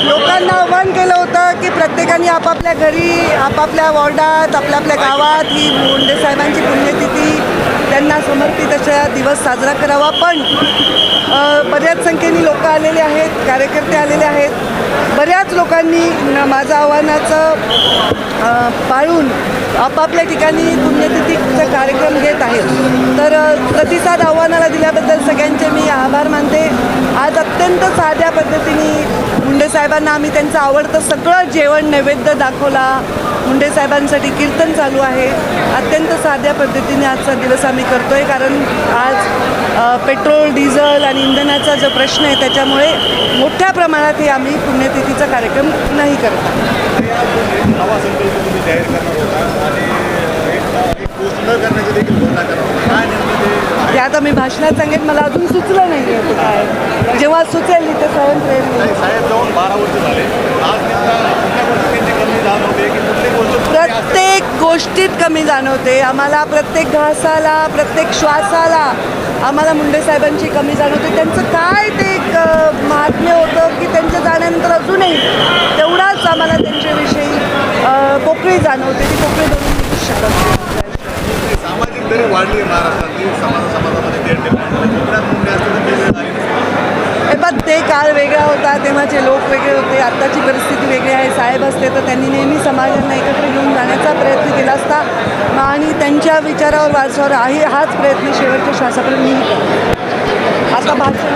लोकांना आव्हान केलं होतं की प्रत्येकाने आपापल्या घरी, आपापल्या वॉर्डात, आपल्या आपल्या गावात ही मुंडे साहेबांची पुण्यतिथी त्यांना समर्पित अशा दिवस साजरा करावा. पण बऱ्याच संख्येने लोक आलेले आहेत, कार्यकर्ते आलेले आहेत. बऱ्याच लोकांनी माझं आव्हानाचं पाळून आपापल्या ठिकाणी पुण्यतिथीचा कार्यक्रम घेत आहेत. तर प्रतिसाद आव्हानाला दिल्याबद्दल सगळ्यांचे मी आभार मानते. आज अत्यंत साध्या पद्धतीने मुंडे साहेबांना आम्ही त्यांचं आवडतं सगळं जेवण नैवेद्य दाखवला. मुंडे साहेबांसाठी कीर्तन चालू आहे. अत्यंत साध्या पद्धतीने आजचा दिवस आम्ही करतो आहे, कारण आज पेट्रोल, डिझेल आणि इंधनाचा जो प्रश्न आहे त्याच्यामुळे मोठ्या प्रमाणात हे आम्ही पुण्यतिथीचा कार्यक्रम नाही करत. ते आता मी भाषणात सांगेन, मला अजून सुचलं नाही आहे काय. जेव्हा सुचेल इथे साहेब प्रत्येक गोष्टीत कमी जाणवते आम्हाला. प्रत्येक घासाला, प्रत्येक श्वासाला आम्हाला मुंडे साहेबांची कमी जाणवते. त्यांचं काय ते एक महात्म्य होतं की त्यांच्या जाण्यानंतर अजूनही तेवढाच आम्हाला त्यांच्याविषयी पोकळी जाणवते. ती पोकळी धरून निघू शकत नाही. सामाजिक तरी वाढली महाराष्ट्रातली समाजामध्ये पण ते काळ वेगळा होता, तेव्हाचे लोक वेगळे होते. आत्ताची परिस्थिती वेगळी आहे. साहेब असते तर त्यांनी नेहमी समाजांना एकत्र घेऊन जाण्याचा प्रयत्न केला असता आणि त्यांच्या विचारावर वारसावर आहे हाच प्रयत्न शेवटच्या श्वासापर्यंत मी करतो. आता भाषण